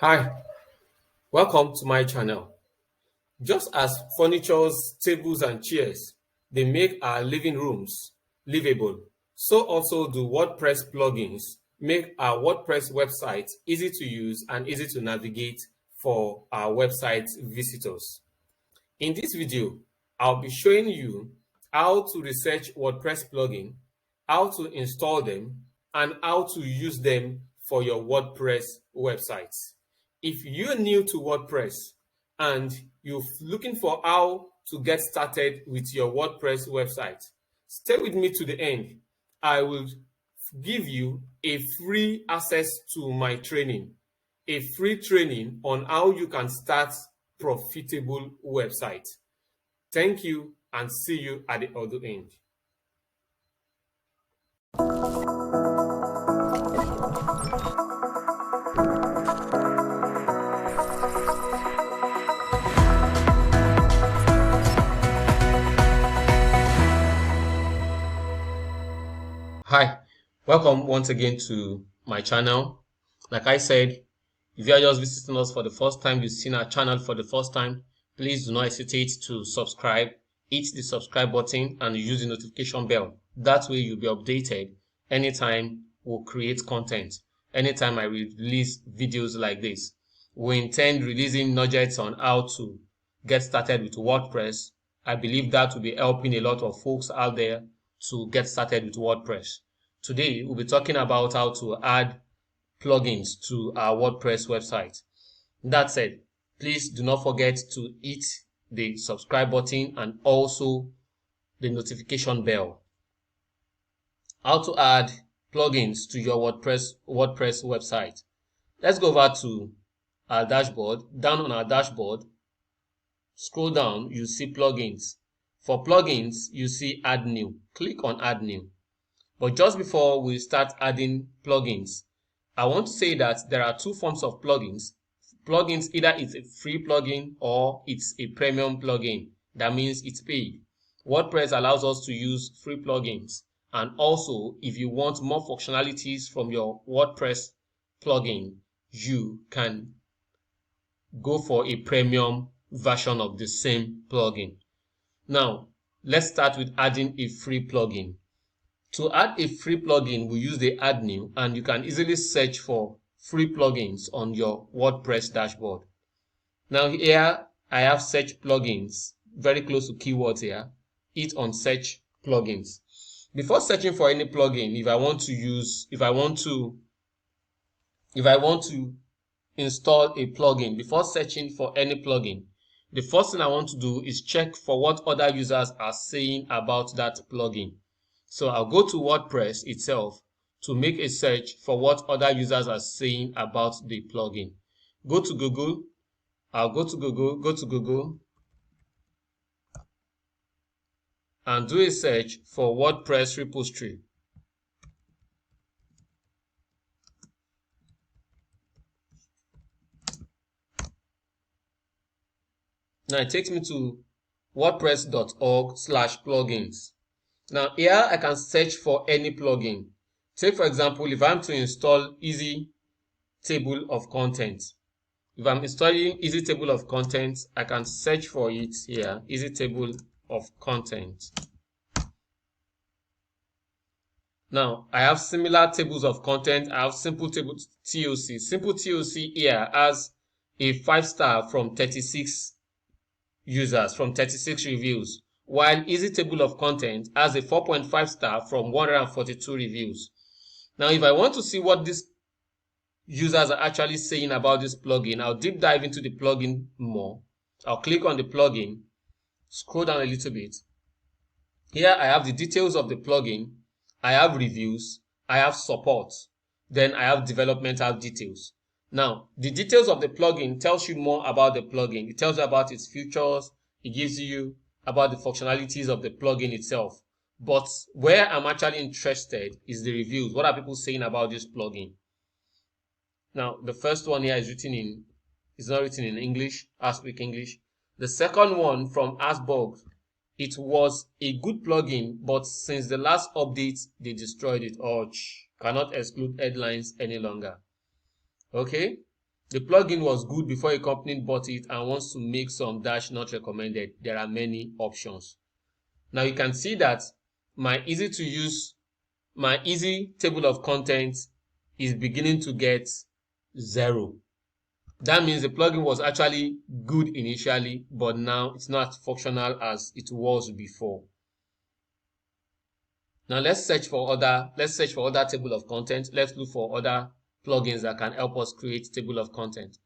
Hi, welcome to my channel. Just as furnitures, tables, and chairs, they make our living rooms livable, so also do WordPress plugins make our WordPress website easy to use and easy to navigate for our website visitors. In this video, I'll be showing you how to research WordPress plugin, how to install them, and how to use them for your WordPress websites. If you're new to WordPress and you're looking for how to get started with your WordPress website, stay with me to the end. I will give you a free access to my training, a free training on how you can start profitable website. Thank you and see you at the other end. Hi, welcome once again to my channel. Like I said, if you are just visiting us for the first time, you've seen our channel for the first time, please do not hesitate to subscribe. Hit the subscribe button and use the notification bell. That way you'll be updated anytime we'll create content, anytime I release videos like this. We intend releasing nuggets on how to get started with WordPress. I believe that will be helping a lot of folks out there to get started with WordPress. Today, we'll be talking about how to add plugins to our WordPress website. That said, please do not forget to hit the subscribe button and also the notification bell. How to add plugins to your WordPress website. Let's go over to our dashboard. Down on our dashboard, scroll down, you see plugins. For plugins, you see add new. Click on add new. But just before we start adding plugins, I want to say that there are two forms of plugins. Plugins, either it's a free plugin or it's a premium plugin. That means it's paid. WordPress allows us to use free plugins. And also, if you want more functionalities from your WordPress plugin, you can go for a premium version of the same plugin. Now, let's start with adding a free plugin. To add a free plugin, we use the add new, and you can easily search for free plugins on your WordPress dashboard. Now here I have search plugins very close to keywords here. Hit on search plugins. Before searching for any plugin, if I want to install a plugin, before searching for any plugin, the first thing I want to do is check for what other users are saying about that plugin. So I'll go to WordPress itself to make a search for what other users are saying about the plugin. Go to Google. I'll go to Google and do a search for WordPress repository. Now it takes me to wordpress.org/plugins. Now here I can search for any plugin. Take for example, if I'm to install Easy Table of Contents. If I'm installing Easy Table of Contents, I can search for it here, Easy Table of Contents. Now I have similar tables of content. I have Simple Table TOC. Simple TOC here has a 5-star from 36 users, from 36 reviews, while Easy Table of Content has a 4.5 star from 142 reviews. Now, if I want to see what these users are actually saying about this plugin, I'll deep dive into the plugin more. I'll click on the plugin, scroll down a little bit. Here I have the details of the plugin, I have reviews, I have support, then I have developmental details. Now, the details of the plugin tells you more about the plugin. It tells you about its features. It gives you about the functionalities of the plugin itself. But where I'm actually interested is the reviews. What are people saying about this plugin? Now, the first one here is not written in English. I speak English. The second one from Asborg. It was a good plugin, but since the last update, they destroyed it. Cannot exclude headlines any longer. Okay, The plugin was good before a company bought it and wants to make some dash not recommended. There are many options. Now you can see that my easy table of contents is beginning to get 0. That means the plugin was actually good initially, but now it's not functional as it was before. Now let's search for other table of content. Let's look for other plugins that can help us create table of content.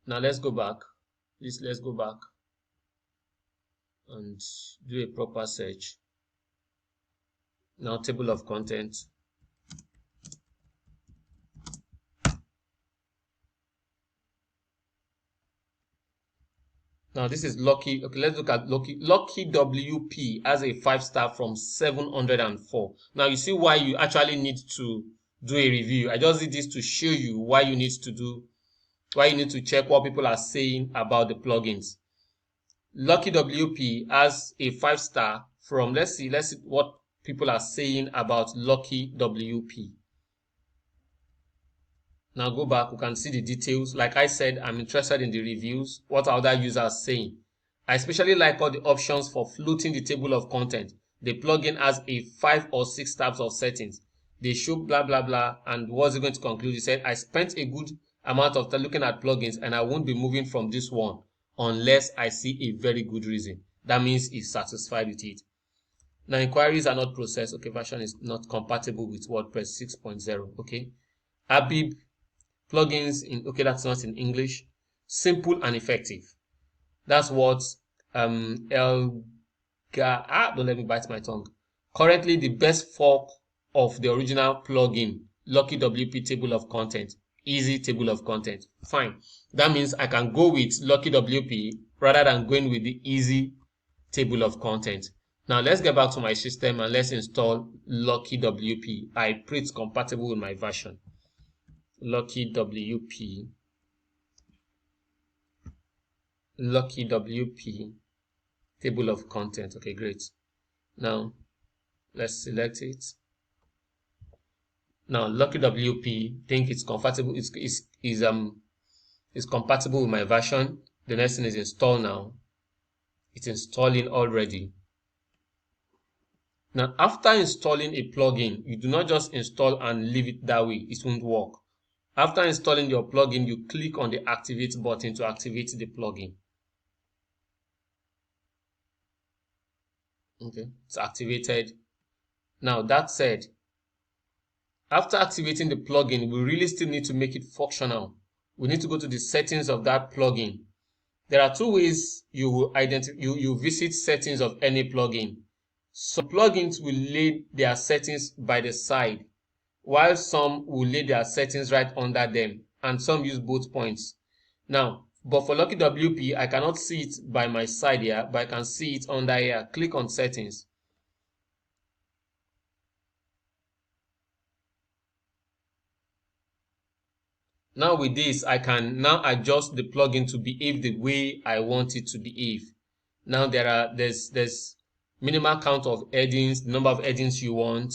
Now let's go back. Please, let's go back and do a proper search. Now table of content. Now this is Lucky. Okay, let's look at Lucky. Lucky WP as a 5-star from 704. Now you see why you actually need to do a review. I just did this to show you why you need to check what people are saying about the plugins. Lucky WP as a 5-star from, let's see what people are saying about Lucky WP. Now go back, we can see the details. Like I said, I'm interested in the reviews. What are other users saying? I especially like all the options for floating the table of content. The plugin has a 5 or 6 tabs of settings. They show blah blah blah, and what's it going to conclude? He said, I spent a good amount of time looking at plugins and I won't be moving from this one unless I see a very good reason. That means he's satisfied with it. Now inquiries are not processed. Okay, version is not compatible with WordPress 6.0. Okay. Habib, plugins in, okay, that's not in English. Simple and effective. That's what don't let me bite my tongue. Currently the best fork of the original plugin, Lucky WP table of content. Easy table of content. Fine. That means I can go with Lucky WP rather than going with the easy table of content. Now let's get back to my system and let's install Lucky WP. I pray it's compatible with my version. Lucky WP table of content. Okay, great. Now let's select it. Now Lucky WP, think it's compatible. Is compatible with my version. The next thing is install now. It's installing already. Now after installing a plugin, you do not just install and leave it that way. It won't work. After installing your plugin, you click on the activate button to activate the plugin. Okay, it's activated. Now that said, after activating the plugin, we really still need to make it functional. We need to go to the settings of that plugin. There are two ways you will you visit settings of any plugin. Some plugins will lay their settings by the side, while some will lay their settings right under them, and some use both points. Now, but for Lucky WP, I cannot see it by my side here, but I can see it under here. Click on settings. Now with this, I can now adjust the plugin to behave the way I want it to behave. Now there's minimal count of headings, the number of headings you want.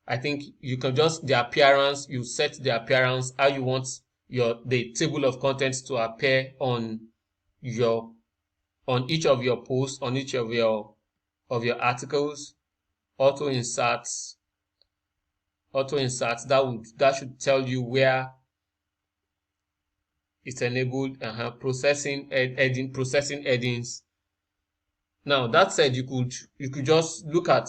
I think you can just the appearance, you set the appearance, how you want the table of contents to appear on each of your posts, on each of your articles. Auto inserts that should tell you where it's enabled. Processing headings. Now that said, you could just look at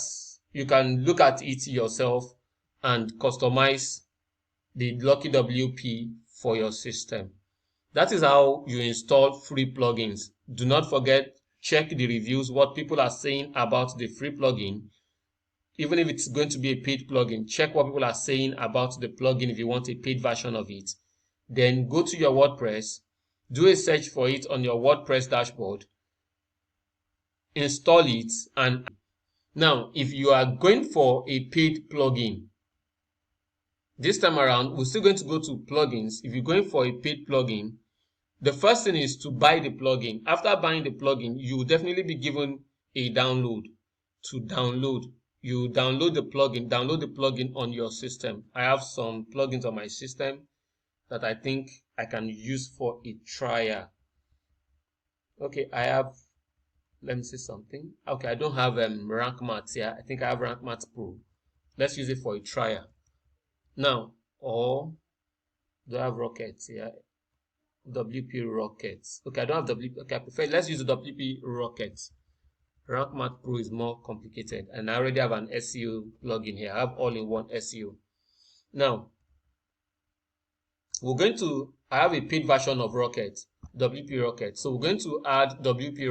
it yourself and customize the Lucky WP for your system. That is how you install free plugins. Do not forget, check the reviews, what people are saying about the free plugin. Even if it's going to be a paid plugin, check what people are saying about the plugin if you want a paid version of it. Then go to your WordPress, do a search for it on your WordPress dashboard, install it, and now if you are going for a paid plugin, this time around we're still going to go to plugins. If you're going for a paid plugin, the first thing is to buy the plugin. After buying the plugin, you will definitely be given a download to download. You download the plugin on your system. I have some plugins on my system that I think I can use for a trial. Okay, I have, let me see something. Okay, I don't have Rank Maths here. I think I have Rank Maths Pro. Let's use it for a trial. Now, or do I have Rockets here? WP Rockets. Okay, I don't have WP. Okay, I prefer, let's use the WP Rockets. Rank Maths Pro is more complicated, and I already have an SEO plugin here. I have all-in-one SEO. Now, I have a paid version of Rocket, WP Rocket. So we're going to add WP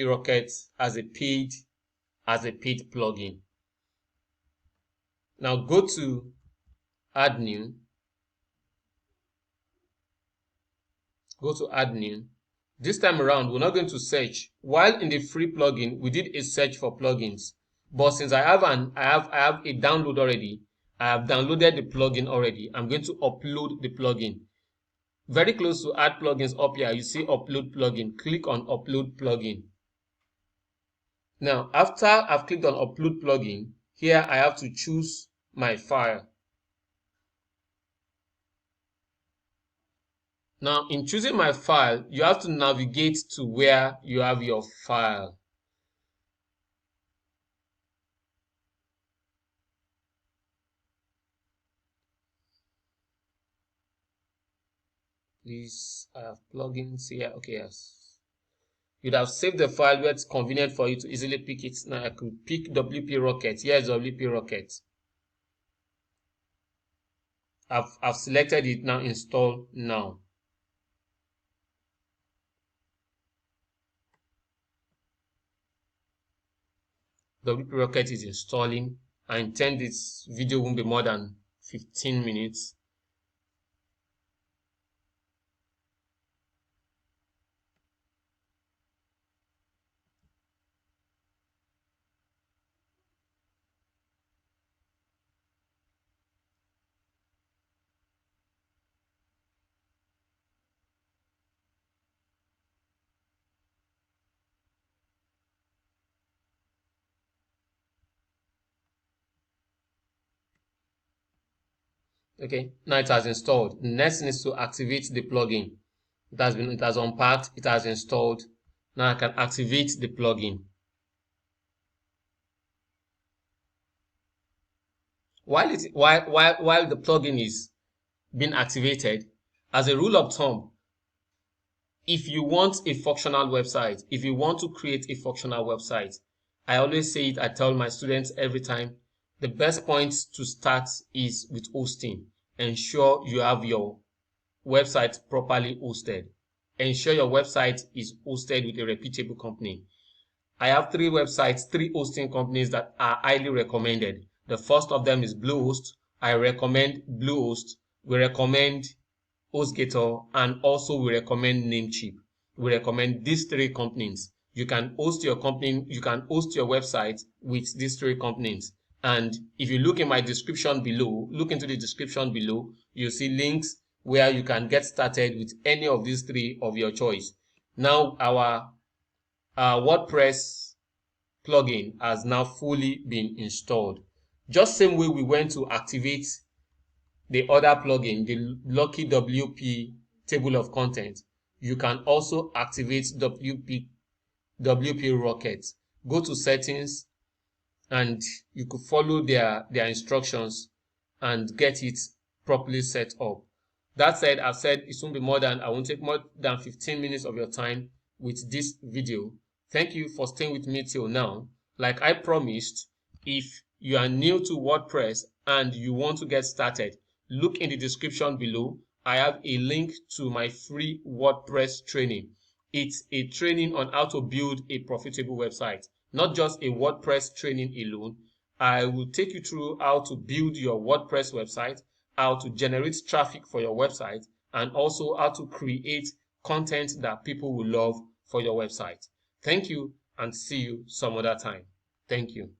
Rocket as a paid plugin. Now go to add new. Go to add new. This time around, we're not going to search. While in the free plugin, we did a search for plugins. But since I have a download already, I have downloaded the plugin already. I'm going to upload the plugin. Very close to add plugins up here, you see upload plugin. Click on upload plugin. Now, after I've clicked on upload plugin, here I have to choose my file. Now, in choosing my file, you have to navigate to where you have your file. Please, I have plugins here. Okay, yes. You'd have saved the file where it's convenient for you to easily pick it. Now I could pick WP Rocket. Here's WP Rocket. I've selected it now. Install now. WP Rocket is installing. I intend this video won't be more than 15 minutes. Okay, now it has installed. The next thing is to activate the plugin. It has unpacked, it has installed. Now I can activate the plugin. While the plugin is being activated, as a rule of thumb, if you want a functional website, if you want to create a functional website, I always say it, I tell my students every time, the best point to start is with hosting. Ensure you have your website properly hosted. Ensure your website is hosted with a reputable company. I have 3 websites, 3 hosting companies that are highly recommended. The first of them is Bluehost. I recommend Bluehost. We recommend HostGator, and also we recommend Namecheap. We recommend these 3 companies. You can host your company, you can host your website with these 3 companies. And if you look in my description below, look into the description below, you'll see links where you can get started with any of these 3 of your choice. Now our WordPress plugin has now fully been installed. Just same way we went to activate the other plugin, the Lucky WP table of content, you can also activate WP Rocket. Go to settings and you could follow their instructions and get it properly set up. That said, I've said it won't take more than 15 minutes of your time with this video. Thank you for staying with me till now. Like I promised, if you are new to WordPress and you want to get started, look in the description below. I have a link to my free WordPress training. It's a training on how to build a profitable website, not just a WordPress training alone. I will take you through how to build your WordPress website, how to generate traffic for your website, and also how to create content that people will love for your website. Thank you, and see you some other time. Thank you.